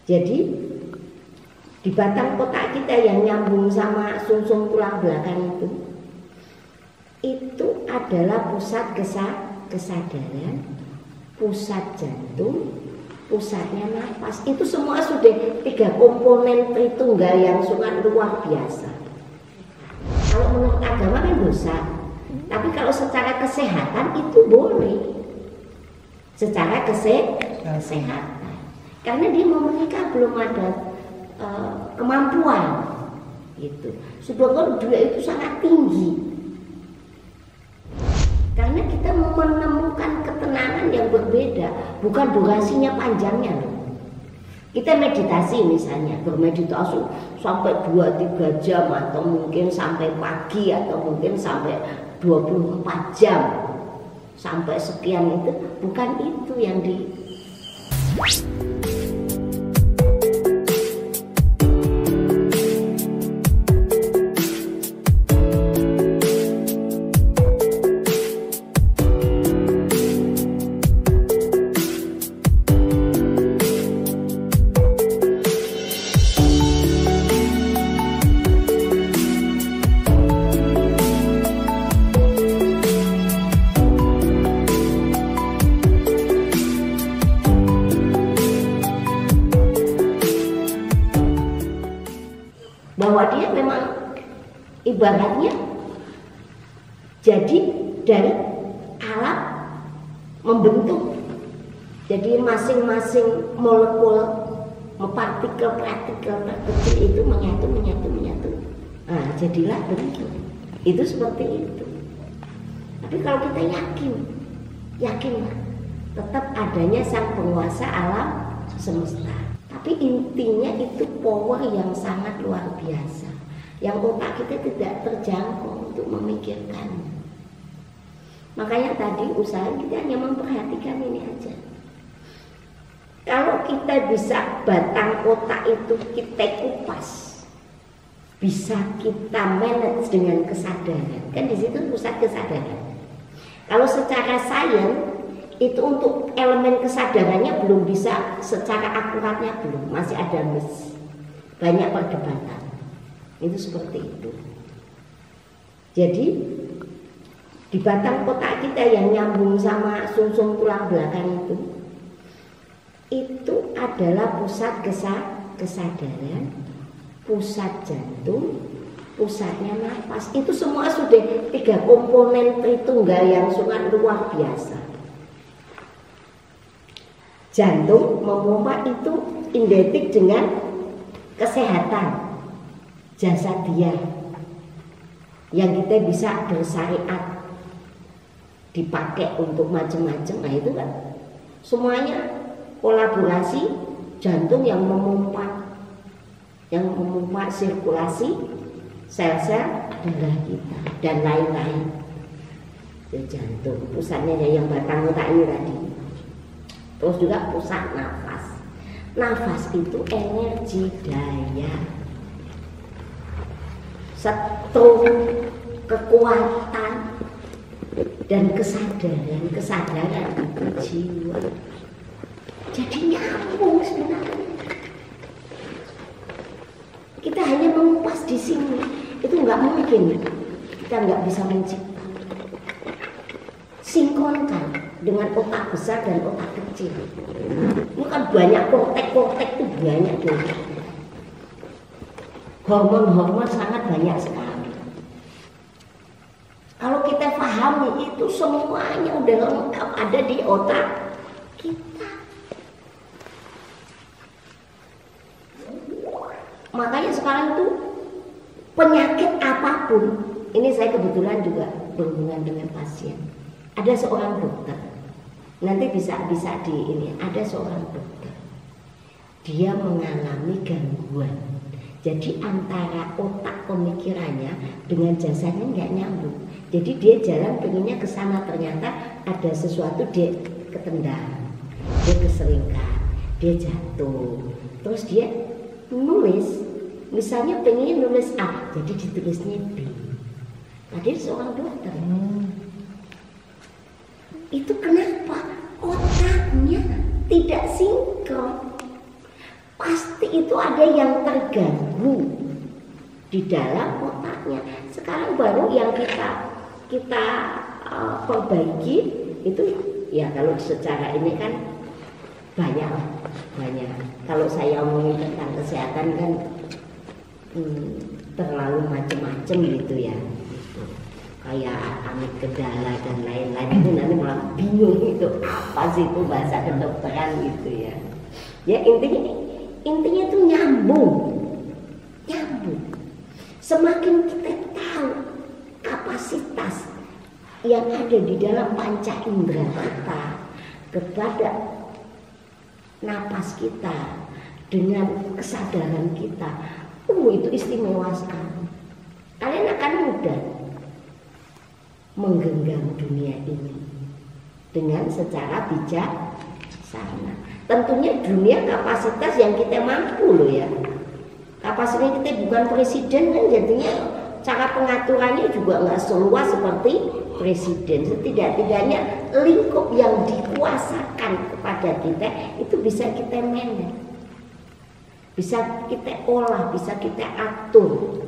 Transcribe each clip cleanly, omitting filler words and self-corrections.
Jadi di batang otak kita yang nyambung sama sumsum tulang belakang itu adalah pusat kesadaran, pusat jantung, pusatnya nafas. Itu semua sudah 3 komponen tritunggal yang sangat luar biasa. Kalau menurut agama kan dosa, tapi kalau secara kesehatan itu boleh. Secara kesehatan. Karena dia mau menikah belum ada kemampuan gitu. Sedangkan dia itu sangat tinggi. Karena kita menemukan ketenangan yang berbeda, bukan durasinya panjangnya loh. Kita meditasi misalnya, bermeditasi sampai 2-3 jam atau mungkin sampai pagi atau mungkin sampai 24 jam. Sampai sekian itu, bukan itu yang di bahwa dia memang ibaratnya jadi dari alat membentuk. Jadi masing-masing molekul, partikel kecil itu menyatu. Nah, jadilah bentuk. Itu seperti itu. Tapi kalau kita yakinlah tetap adanya sang penguasa alam semesta. Tapi intinya itu power yang sangat luar biasa, yang otak kita tidak terjangkau untuk memikirkan. Makanya tadi usaha kita hanya memperhatikan ini aja. Kalau kita bisa batang otak itu kita kupas, bisa kita manage dengan kesadaran, kan di situ pusat kesadaran. Kalau secara sains itu untuk elemen kesadarannya belum bisa secara akuratnya, belum, masih ada banyak perdebatan. Itu seperti itu. Jadi di batang otak kita yang nyambung sama sumsum tulang belakang itu adalah pusat kesadaran, pusat jantung, pusatnya nafas. Itu semua sudah 3 komponen tritunggal yang sangat luar biasa. Jantung memompa itu identik dengan kesehatan jasadiah yang kita bisa bersyariat dipakai untuk macam-macam. Nah itu kan semuanya kolaborasi jantung yang memompa sirkulasi sel-sel darah kita dan lain-lain. Itu jantung, pusatnya yang batang otak ini tadi. Terus juga pusat nafas. Nafas itu energi, daya, setrum, kekuatan, dan kesadaran itu jiwa. Jadi nyambung sebenarnya. Kita hanya mengupas di sini, itu nggak mungkin. Kita nggak bisa mencipta. Sinkronkan dengan otak besar dan otak kecil. Ini kan banyak kortek itu banyak tuh. Hormon-hormon sangat banyak sekali. Kalau kita pahami itu semuanya udah lengkap ada di otak kita. Makanya sekarang tuh penyakit apapun, ini saya kebetulan juga berhubungan dengan pasien. Ada seorang dokter, nanti bisa di ini, ada seorang dokter, dia mengalami gangguan. Jadi antara otak pemikirannya dengan jasadnya nggak nyambung. Jadi dia jalan pengennya ke sana, ternyata ada sesuatu dia ketendang, dia keselingkat, dia jatuh. Terus dia nulis, misalnya pengen nulis A, jadi ditulisnya B. Padahal seorang dokter. Itu kenapa otaknya tidak sinkron. pasti itu ada yang terganggu di dalam otaknya. Sekarang baru yang kita perbaiki itu ya, kalau secara ini kan banyak. Kalau saya ngomongin tentang kesehatan kan terlalu macam-macam gitu ya, gitu. Kayak amit kendala dan lain-lain itu nanti malah bingung itu apa sih itu bahasa kedokteran gitu ya. Ya intinya tuh nyambung. Semakin kita tahu kapasitas yang ada di dalam panca indera kita kepada napas kita dengan kesadaran kita, itu istimewa sekali. Kalian akan mudah menggenggam dunia ini dengan secara bijaksana. Tentunya dunia kapasitas yang kita mampu loh ya. Kapasitasnya kita bukan presiden kan, jadinya cara pengaturannya juga nggak seluas seperti presiden. Setidak-tidaknya lingkup yang dikuasakan kepada kita itu bisa kita manage, bisa kita olah, bisa kita atur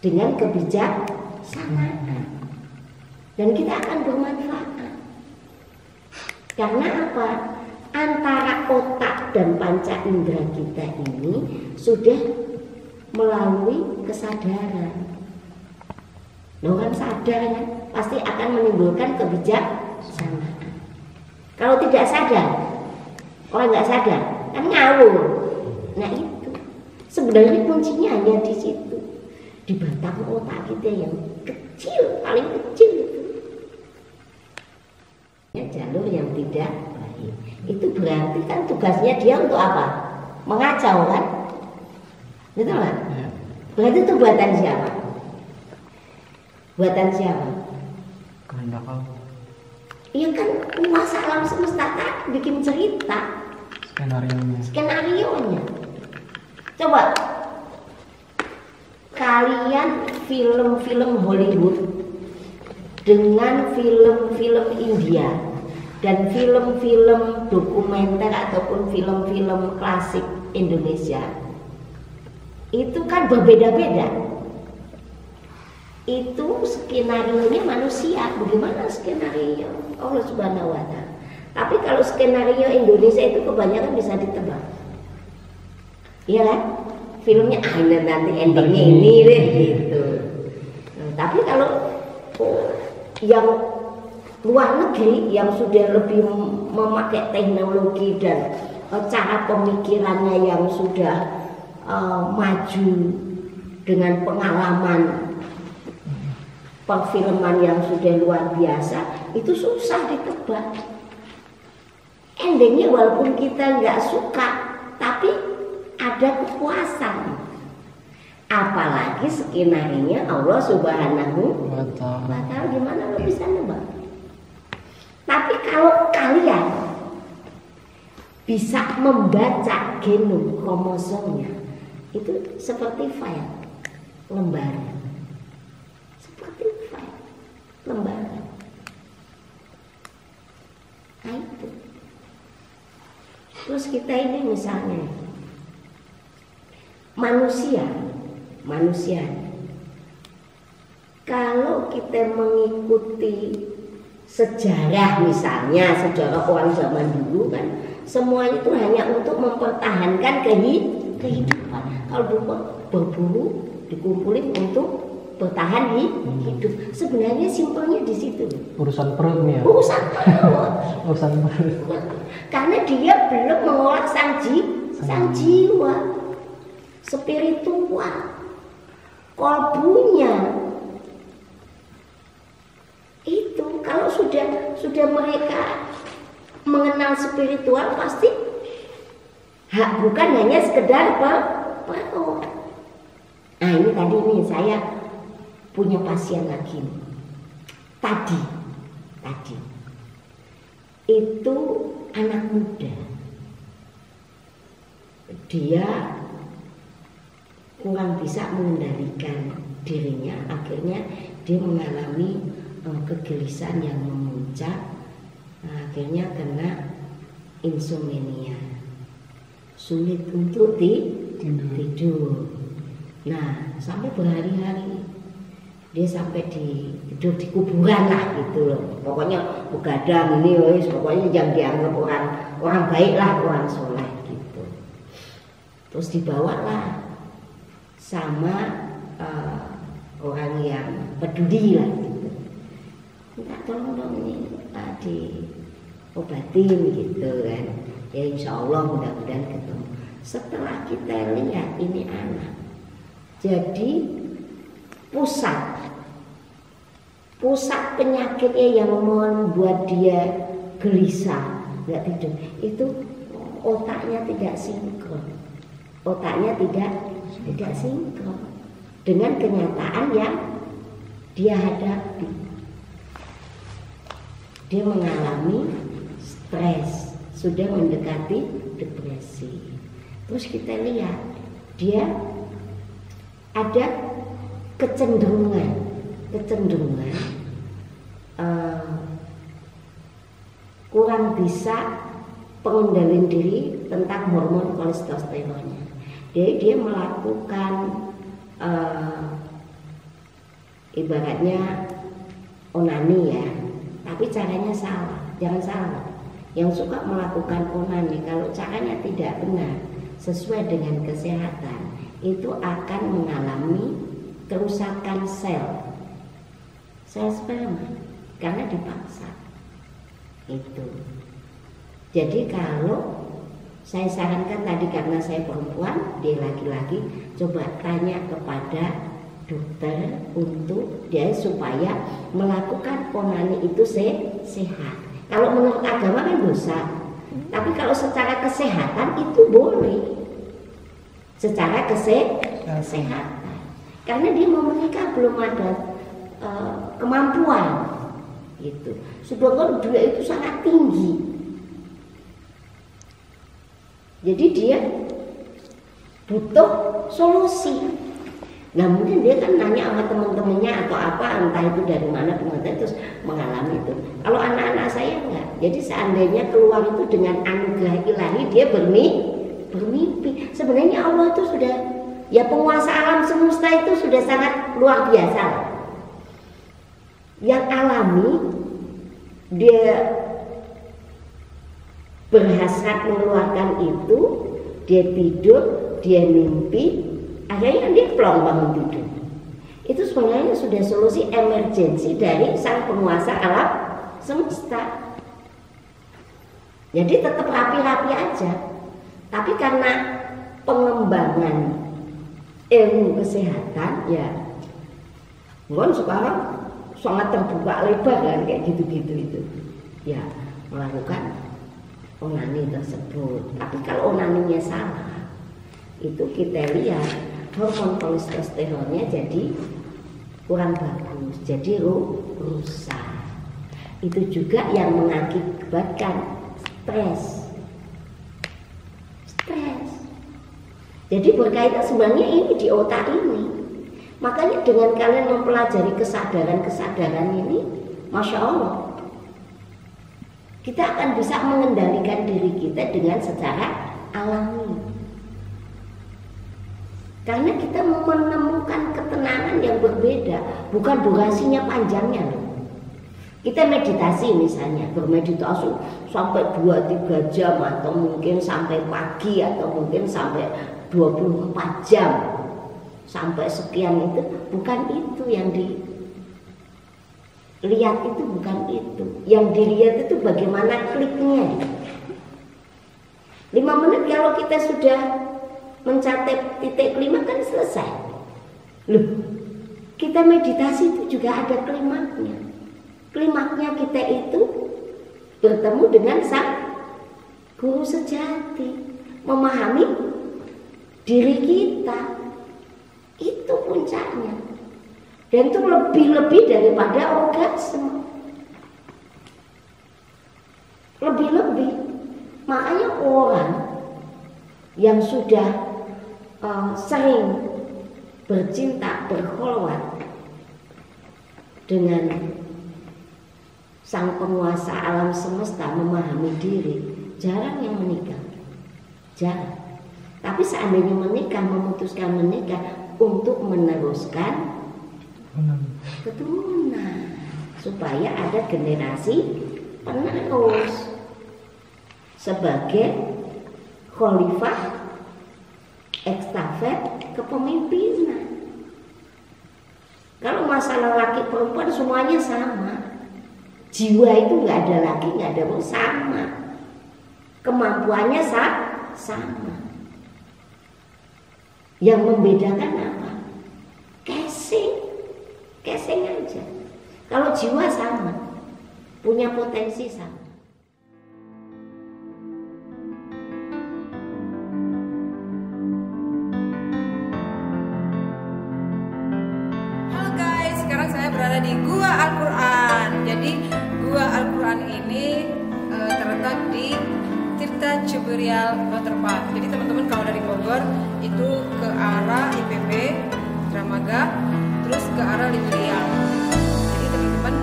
dengan kebijaksanaan, dan kita akan bermanfaat. Karena apa? Antara otak dan panca indera kita ini sudah melalui kesadaran. Nah, orang sadar kan pasti akan menimbulkan kebijaksanaan. Kalau tidak sadar, orang nggak sadar kan ngawur. Nah itu sebenarnya kuncinya hanya di situ, di batang otak kita yang kecil, paling kecil itu. Ya, jalur yang tidak baik. Itu berarti kan tugasnya dia untuk apa? Mengacau kan? Betul kan? Ya. Berarti itu buatan siapa? Buatan siapa? Kehendak Allah. Iya kan, kuasa alam semesta kan bikin cerita. Skenarionya. Coba kalian film-film Hollywood dengan film-film India dan film-film dokumenter ataupun film-film klasik Indonesia itu kan berbeda-beda. Itu skenarionya manusia, bagaimana skenario Allah Subhanahu wa Ta'ala. Tapi kalau skenario Indonesia itu kebanyakan bisa ditebak, iya kan? Filmnya nanti endingnya ini deh gitu. Tapi kalau yang luar negeri yang sudah lebih memakai teknologi dan cara pemikirannya yang sudah maju dengan pengalaman perfilman yang sudah luar biasa, itu susah ditebak. Endingnya walaupun kita nggak suka, tapi ada kepuasan. Apalagi skenarionya Allah Subhanahu wa Ta'ala, gimana lo bisa nebak? Tapi kalau kalian bisa membaca genom kromosomnya, itu seperti file lembaran, seperti file lembaran. Nah itu. Terus kita ini misalnya manusia, kalau kita mengikuti sejarah, misalnya sejarah orang zaman dulu kan, semuanya itu hanya untuk mempertahankan kehidupan. Kalau dulu berburu dikumpulin untuk bertahan hidup. Sebenarnya simpelnya di situ. Urusan perut nih ya. Urusan perut. Urusan perut. Karena dia belum mengolah sang jiwa, spiritual, kolbunya. Itu kalau sudah mereka mengenal spiritual, pasti bukan hanya sekedar perut. Nah ini tadi nih saya punya pasien lagi tadi itu anak muda, dia kurang bisa mengendalikan dirinya, akhirnya dia mengalami kegelisahan yang memuncak, akhirnya kena insomnia. sulit untuk tidur. Nah, sampai berhari-hari dia sampai tidur di kuburan lah gitu loh. Pokoknya begadang ini wis, pokoknya yang dianggap orang baik lah, orang soleh gitu. Terus dibawalah sama orang yang peduli lah gitu. Minta tolong dong ini diobatin gitu kan. Ya insya Allah mudah-mudahan ketemu. Setelah kita lihat ini anak jadi pusat penyakitnya yang membuat dia gelisah, nggak tidur, itu otaknya tidak sinkron. Otaknya tidak sinkron dengan kenyataan yang dia hadapi. Dia mengalami stres, sudah mendekati depresi. Terus kita lihat dia ada kecenderungan kurang bisa pengendalian diri tentang hormon kolesterolnya. Jadi dia melakukan ibaratnya onani ya, tapi caranya salah. Jangan salah. Yang suka melakukan onani kalau caranya tidak benar sesuai dengan kesehatan, itu akan mengalami kerusakan sel sperma karena dipaksa. Itu. Jadi kalau saya sarankan tadi karena saya perempuan, dia laki-laki, coba tanya kepada dokter untuk dia supaya melakukan onani itu sehat. Kalau menurut agama kan dosa, tapi kalau secara kesehatan itu boleh. Secara kesehatan, karena dia mau menikah belum ada kemampuan, gitu. Sedangkan dia itu sangat tinggi, jadi dia butuh solusi. Nah mungkin dia kan nanya sama teman-temannya atau apa, entah itu dari mana pengetahuan, terus mengalami itu. Kalau anak-anak saya enggak. Jadi seandainya keluar itu dengan anugerah ilahi, dia bermimpi. Sebenarnya Allah itu sudah, ya penguasa alam semesta itu sudah sangat luar biasa. Yang alami dia berhasrat mengeluarkan itu, dia tidur, dia mimpi. Akhirnya dia plong bangun tidur. Itu sebenarnya sudah solusi emergensi dari sang penguasa alam semesta. Jadi tetap rapi-rapi aja. Tapi karena pengembangan ilmu kesehatan, ya kan sekarang sangat terbuka lebar kan kayak gitu-gitu itu. Ya melakukan onani tersebut. Tapi kalau onaninya salah, itu kita lihat hormon kolesterolnya jadi kurang bagus, jadi rusak. Itu juga yang mengakibatkan stres. Jadi berkaitan sebenarnya ini di otak ini. Makanya dengan kalian mempelajari kesadaran ini, Masya Allah, kita akan bisa mengendalikan diri kita dengan secara alami. Karena kita menemukan ketenangan yang berbeda, bukan durasinya panjangnya loh. Kita meditasi misalnya, bermeditasi sampai 2-3 jam atau mungkin sampai pagi atau mungkin sampai 24 jam. Sampai sekian itu, bukan itu yang dilihat, itu bukan itu. Yang dilihat itu bagaimana kliknya. 5 menit kalau kita sudah mencapai titik klima kan selesai. Loh, kita meditasi itu juga ada klimaknya. Klimaknya kita itu bertemu dengan sang guru sejati, memahami diri kita. Itu puncaknya. Dan itu lebih-lebih daripada orgasme. Lebih-lebih. Makanya orang yang sudah sering bercinta, berkholwat dengan sang penguasa alam semesta, memahami diri, jarang yang menikah. Jarang. Tapi seandainya menikah, memutuskan menikah untuk meneruskan keturunan, supaya ada generasi penerus sebagai khalifah estafet kepemimpinan. Kalau masalah laki perempuan semuanya sama, jiwa itu nggak ada laki, nggak ada perempuan, sama, kemampuannya sama. Yang membedakan apa? Casing aja. Kalau jiwa sama, punya potensi sama. Halo guys, sekarang saya berada di Gua Al-Quran. Jadi Gua Al-Quran ini terletak di Tirta Ciburial Waterpark. Jadi teman-teman kalau dari Bogor itu ke arah IPB, Dramaga, terus ke arah Libriang. Jadi teman-teman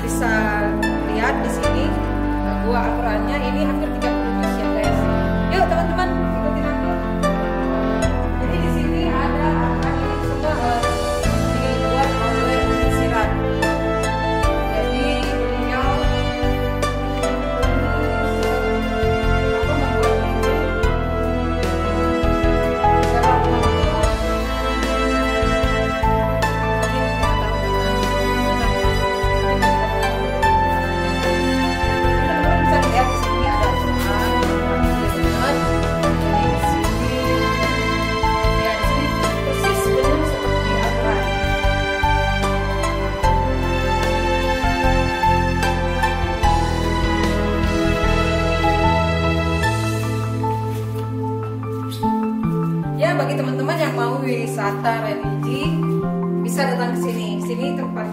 bisa lihat di sini Gua Al-Qurannya ini hampir 30 juz ya guys. Yuk teman-teman ikutin aku. Jadi di sini ada Al-Quran ini semua dibuat oleh Umi Sirat. Jadi beliau membuat ini secara umum mungkin 5 tahun teman-teman bisa lihat di sini ada Al-Quran. Jadi di sini ya di sini persis benar seperti Al-Quran. Ya bagi teman-teman yang mau wisata religi bisa datang ke sini. Sini tempat